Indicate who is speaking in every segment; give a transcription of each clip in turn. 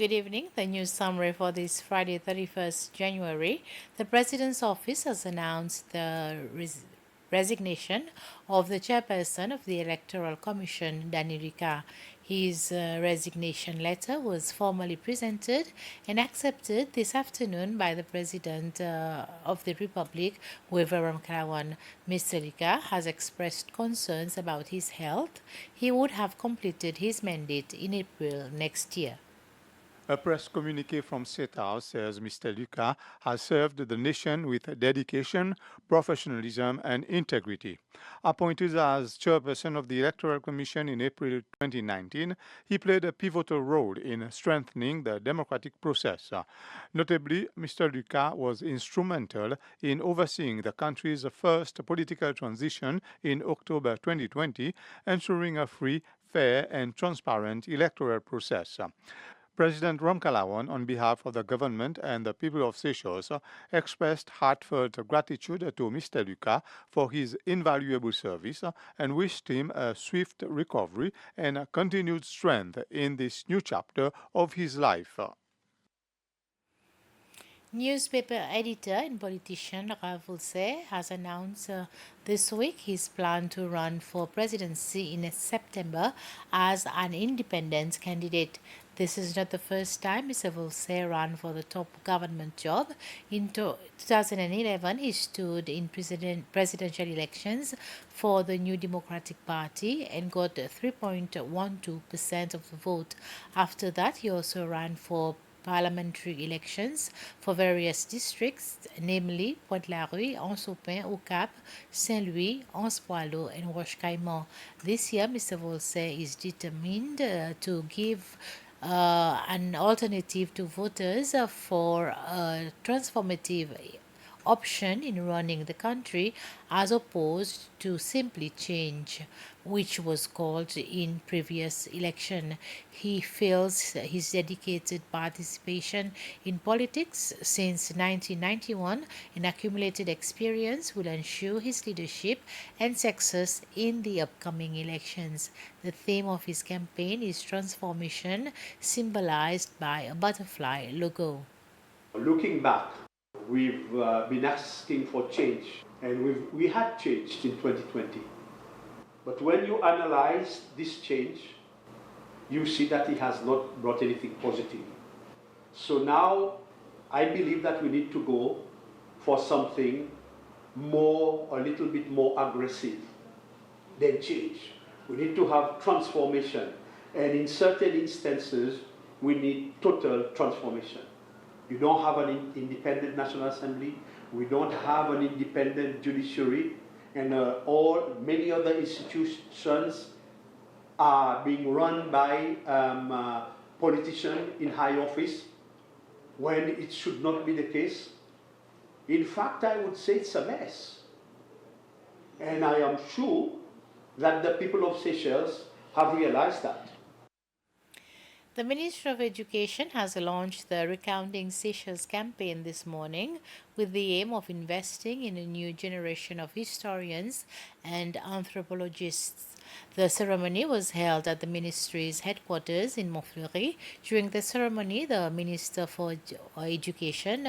Speaker 1: Good evening. The news summary for this Friday, 31st January. The President's office has announced the resignation of the chairperson of the Electoral Commission, Danny Rika. His resignation letter was formally presented and accepted this afternoon by the President of the Republic, Weveram Kalawan. Mr. Rika has expressed concerns about his health. He would have completed his mandate in April next year.
Speaker 2: A press communique from State House says Mr. Luka has served the nation with dedication, professionalism, and integrity. Appointed as chairperson of the Electoral Commission in April 2019, he played a pivotal role in strengthening the democratic process. Notably, Mr. Luka was instrumental in overseeing the country's first political transition in October 2020, ensuring a free, fair, and transparent electoral process. President Ramkalawan, on behalf of the government and the people of Seychelles, expressed heartfelt gratitude to Mr. Luka for his invaluable service and wished him a swift recovery and continued strength in this new chapter of his life.
Speaker 1: Newspaper editor and politician Ravulse has announced this week his plan to run for presidency in September as an independent candidate. This is not the first time Mr. Vulse ran for the top government job. In 2011, he stood in presidential elections for the New Democratic Party and got 3.12% of the vote. After that, he also ran for parliamentary elections for various districts, namely Pointe-la-Rue, Anse-au-Pin, Au-Cap, Saint-Louis, Anse-Poileau, and Roche-Caïman. This year, Mr. Volse is determined to give an alternative to voters for a transformative option in running the country as opposed to simply change, which was called in previous election. He feels his dedicated participation in politics since 1991 and accumulated experience will ensure his leadership and success in the upcoming elections. The theme of his campaign is transformation, symbolized by a butterfly logo.
Speaker 3: Looking back, we've been asking for change, and we had changed in 2020. But when you analyze this change, you see that it has not brought anything positive. So now I believe that we need to go for something more, a little bit more aggressive than change. We need to have transformation, and in certain instances, we need total transformation. You don't have an independent National Assembly. We don't have an independent judiciary, and many other institutions are being run by politicians in high office when it should not be the case. In fact, I would say it's a mess. And I am sure that the people of Seychelles have realized that.
Speaker 1: The Ministry of Education has launched the Recounting Seychelles campaign this morning with the aim of investing in a new generation of historians and anthropologists. The ceremony was held at the ministry's headquarters in Montfleury. During the ceremony, the Minister for Education,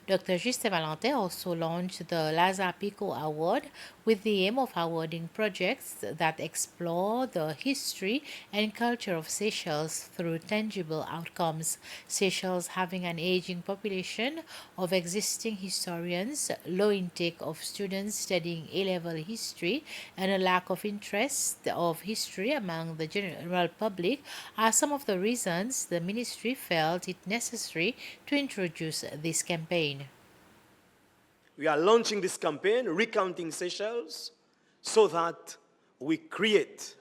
Speaker 1: Dr. Justin Valentin, also launched the Laza Pico Award with the aim of awarding projects that explore the history and culture of Seychelles through tangible outcomes. Seychelles having an aging population of existing historians, low intake of students studying A-level history, and a lack of interest of history among the general public are some of the reasons the ministry felt it necessary to introduce this campaign.
Speaker 4: We are launching this campaign, Recounting Seychelles, so that we create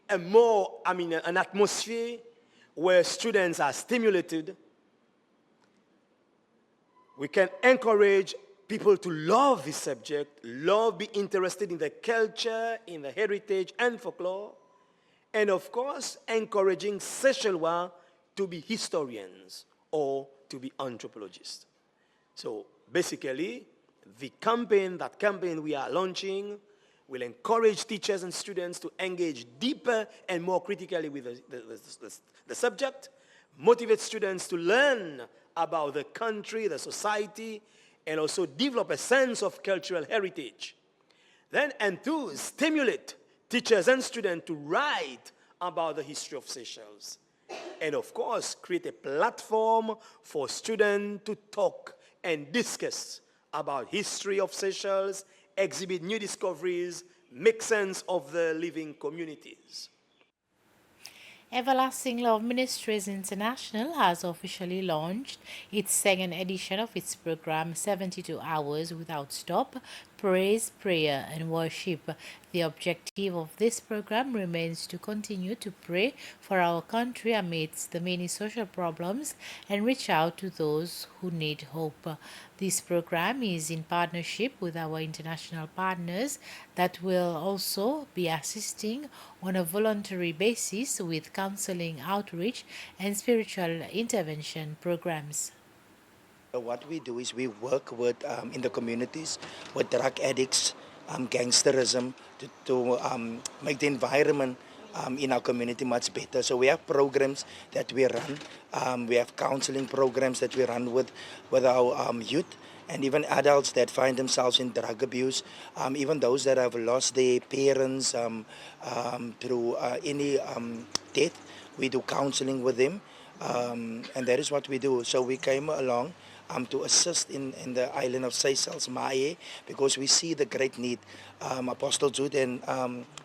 Speaker 4: an atmosphere where students are stimulated. We can encourage people to love this subject, be interested in the culture, in the heritage and folklore, and of course, encouraging Seychellois to be historians or to be anthropologists. So basically, the campaign we are launching will encourage teachers and students to engage deeper and more critically with the subject, motivate students to learn about the country, the society, and also develop a sense of cultural heritage. Then enthuse, stimulate teachers and students to write about the history of Seychelles. And of course, create a platform for students to talk and discuss about history of Seychelles, exhibit new discoveries, make sense of the living communities.
Speaker 1: Everlasting Love Ministries International has officially launched its second edition of its program 72 Hours Without Stop, Praise, Prayer and Worship. The objective of this program remains to continue to pray for our country amidst the many social problems and reach out to those who need hope. This program is in partnership with our international partners that will also be assisting on a voluntary basis with counseling, outreach, and spiritual intervention programs.
Speaker 5: What we do is we work with in the communities with drug addicts, gangsterism to make the environment in our community much better. So we have programs that we run. We have counseling programs that we run with our youth and even adults that find themselves in drug abuse, even those that have lost their parents through any death. We do counseling with them, and that is what we do. So we came along to assist in the island of Seychelles, Mahé, because we see the great need. Apostle Jude and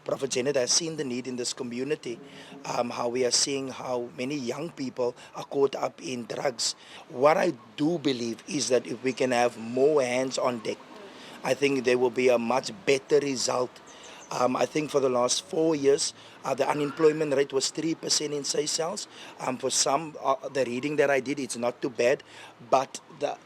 Speaker 5: Prophet Janet have seen the need in this community, how we are seeing how many young people are caught up in drugs. What I do believe is that if we can have more hands on deck, I think there will be a much better result. I think for the last 4 years, the unemployment rate was 3% in Seychelles. For some, the reading that I did, it's not too bad. But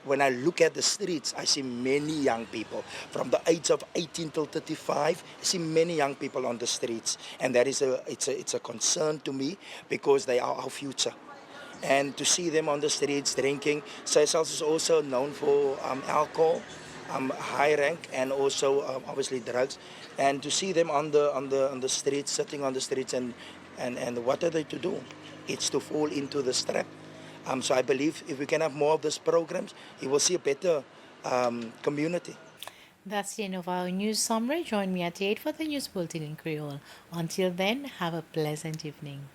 Speaker 5: when I look at the streets, I see many young people. From the age of 18 till 35, I see many young people on the streets. And that is it's a concern to me because they are our future. And to see them on the streets drinking, Seychelles is also known for alcohol. High rank and also obviously drugs, and to see them on the streets, sitting on the streets, and what are they to do? It's to fall into the trap. So I believe if we can have more of these programs, you will see a better community.
Speaker 1: That's the end of our news summary. Join me at 8 for the news bulletin in Creole. Until then, have a pleasant evening.